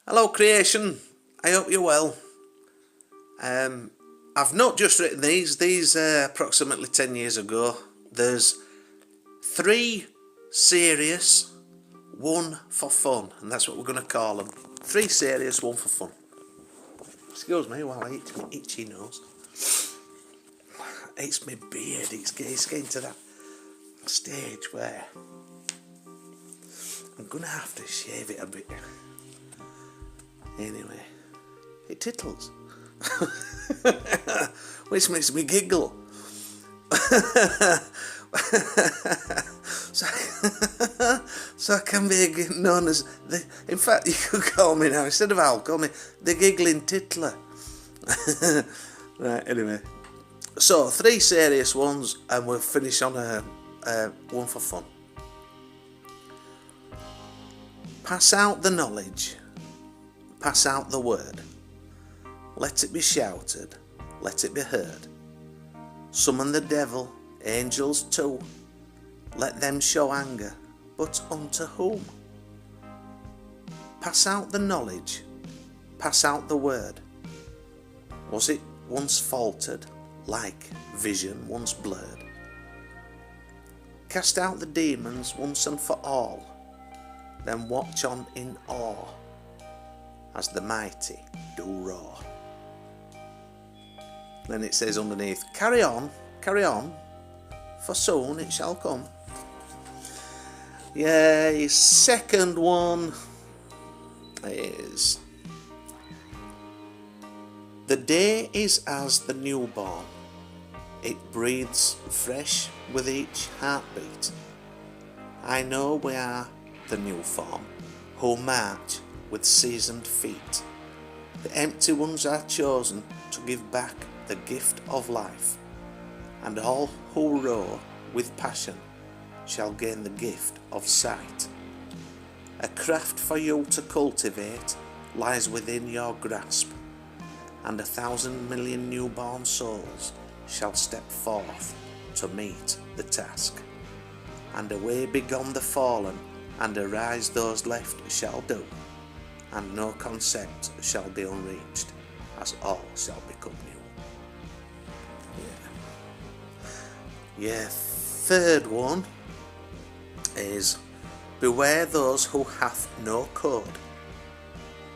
Hello creation, I hope you're well. I've not just written these approximately 10 years ago. There's 3 serious, 1 for fun, and that's what we're going to call them. 3 serious, 1 for fun. Excuse me while I eat my itchy nose. It's my beard, it's getting to that stage where I'm going to have to shave it a bit. Anyway, it tittles. Which makes me giggle. so I can be known as in fact you could call me now, instead of Al, call me the giggling tittler. Right, anyway, so 3 serious ones and we'll finish on a 1 for fun. Pass out the knowledge, pass out the word. Let it be shouted, let it be heard. Summon the devil, angels too. Let them show anger, but unto whom? Pass out the knowledge, pass out the word. Was it once faltered, like vision once blurred? Cast out the demons once and for all, then watch on in awe, as the mighty do roar. Then it says underneath, carry on, for soon it shall come. Yeah, his second one is, the day is as the newborn, it breathes fresh with each heartbeat. I know we are the new form, who march with seasoned feet. The empty ones are chosen to give back the gift of life, and all who roar with passion shall gain the gift of sight. A craft for you to cultivate lies within your grasp, and 1,000 million newborn souls shall step forth to meet the task. And away begone the fallen, and arise those left shall do, and no concept shall be unreached, as all shall become new. Yeah, third one is, beware those who hath no code,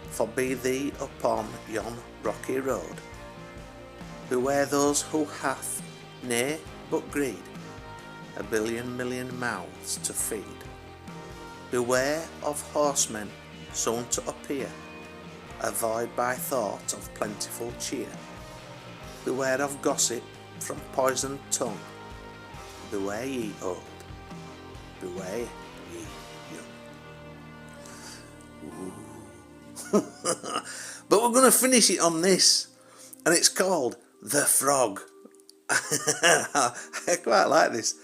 for be thee upon yon rocky road. Beware those who hath nay but greed, 1 billion million mouths to feed. Beware of horsemen soon to appear, avoid by thought of plentiful cheer. Beware of gossip from poisoned tongue, beware ye old, beware ye young. But we're going to finish it on this, and it's called The Frog. I quite like this.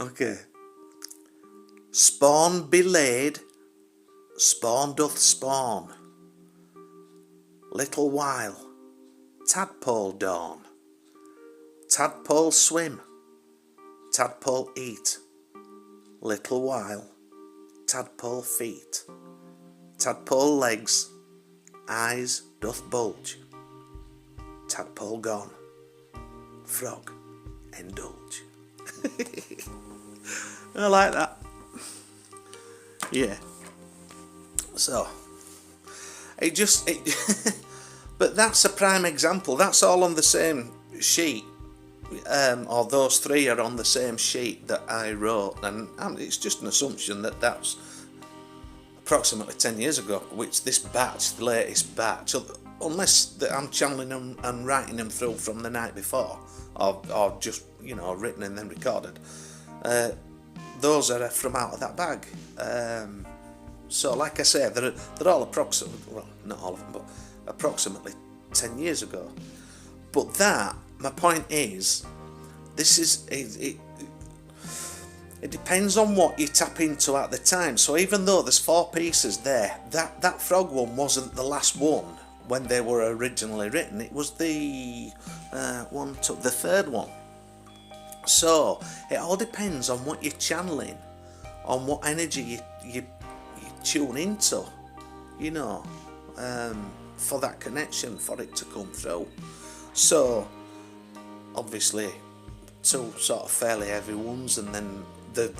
Okay. Spawn be laid, spawn doth spawn. Little while, tadpole dawn. Tadpole swim, tadpole eat. Little while, tadpole feet. Tadpole legs, eyes doth bulge. Tadpole gone, frog indulge. I like that. Yeah. So, but that's a prime example. That's all on the same sheet. Or those 3 are on the same sheet that I wrote, and it's just an assumption that that's approximately 10 years ago, which this batch, the latest batch, unless that I'm channeling them and writing them through from the night before, or just, written and then recorded, those are from out of that bag. So like I say, they're all approximately, well, not all of them, but approximately 10 years ago. But my point is, this is, it depends on what you tap into at the time. So even though there's 4 pieces there, that frog one wasn't the last one when they were originally written. It was the the third one. So it all depends on what you're channeling, on what energy you tune into, for that connection, for it to come through. So obviously two sort of fairly heavy ones, and then the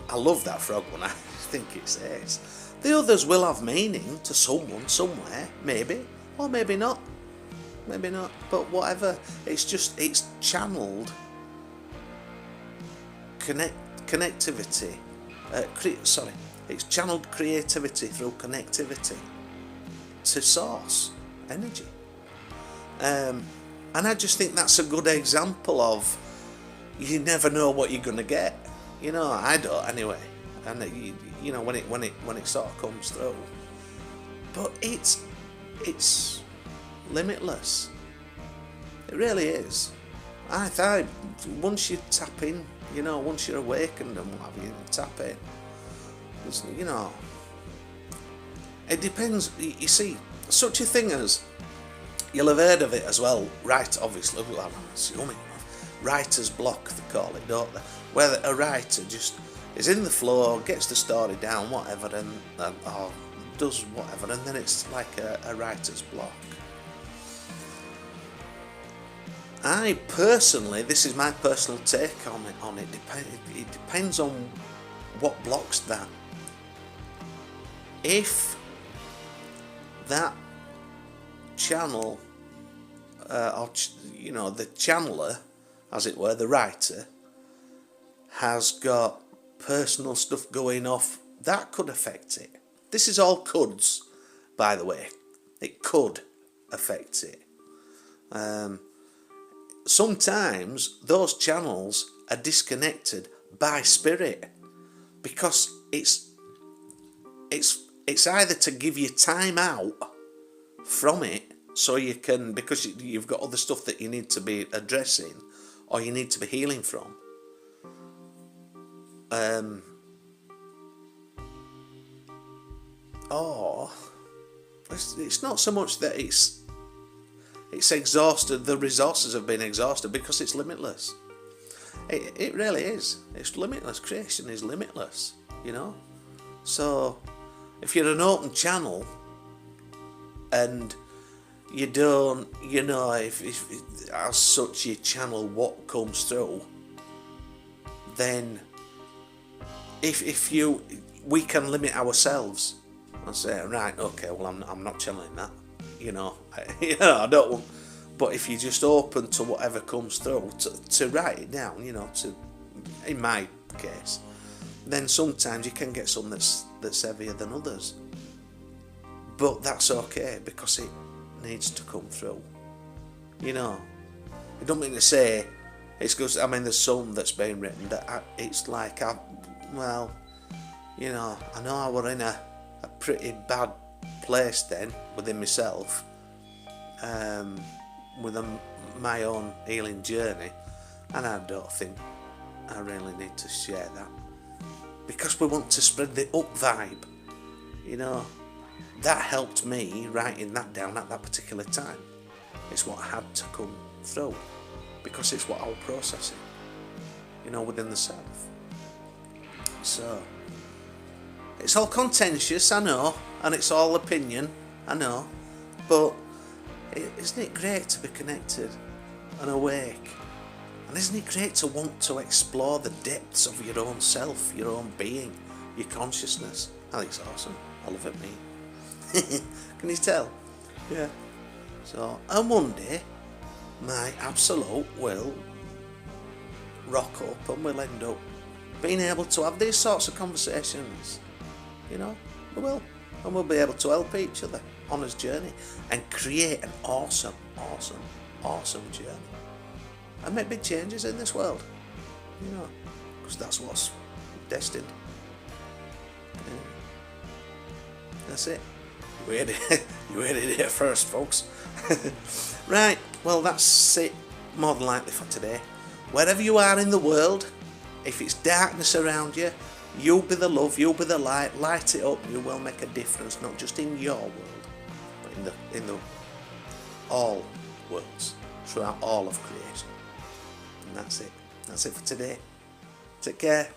I love that frog one. I think it's ace. The others will have meaning to someone somewhere, maybe, or maybe not, but whatever. It's channeled connectivity. It's channeled creativity through connectivity to source energy. And I just think that's a good example of, you never know what you're gonna get. You know, I don't anyway. And you know, when it sort of comes through, but it's limitless. It really is. I thought once you tap in, you know, once you're awakened and what have you, tap in. You know, it depends. You see, such a thing as, you'll have heard of it as well, right? Obviously, well, I'm assuming writer's block, they call it, don't they? Where a writer just is in the flow, gets the story down, whatever, and or does whatever, and then it's like a writer's block. I personally, this is my personal take on it. It depends on what blocks that. If that channel, you know, the channeler, as it were, the writer, has got personal stuff going off, that could affect it. This is all coulds, by the way. It could affect it. Sometimes those channels are disconnected by spirit, because it's either to give you time out from it, so you can, because you've got other stuff that you need to be addressing, or you need to be healing from. Or it's not so much that it's exhausted, the resources have been exhausted, because it's limitless. It really is. It's limitless. Creation is limitless, you know. So if you're an open channel and you don't, you know, if as such you channel what comes through, then we can limit ourselves and say, right, okay, well, I'm not channeling that, you know. I don't want. But if you're just open to whatever comes through, to write it down, you know, in my case, then sometimes you can get some that's heavier than others. But that's okay, because it needs to come through. You know, it don't mean to say it's because, I mean, there's some that's been written that it's like, well, you know, I know I were in a pretty bad place then within myself, with my own healing journey, and I don't think I really need to share that, because we want to spread the up vibe, you know. That helped me writing that down at that particular time. It's what had to come through, because it's what I was processing, you know, within the self. So it's all contentious, I know, and it's all opinion, I know, but isn't it great to be connected and awake? And isn't it great to want to explore the depths of your own self, your own being, your consciousness? I think it's awesome. I love it, me. Can you tell? Yeah. So, and one day, my absolute will rock up, and we'll end up being able to have these sorts of conversations. You know, we will. And we'll be able to help each other on this journey and create an awesome, awesome, awesome journey. And make big changes in this world. You know, because that's what's destined. Yeah. That's it. You heard it here first, folks. Right, well, that's it, more than likely, for today. Wherever you are in the world, if it's darkness around you, you'll be the love, you'll be the light. Light it up, you will make a difference, not just in your world, but in the all worlds, throughout all of creation. And that's it. That's it for today. Take care.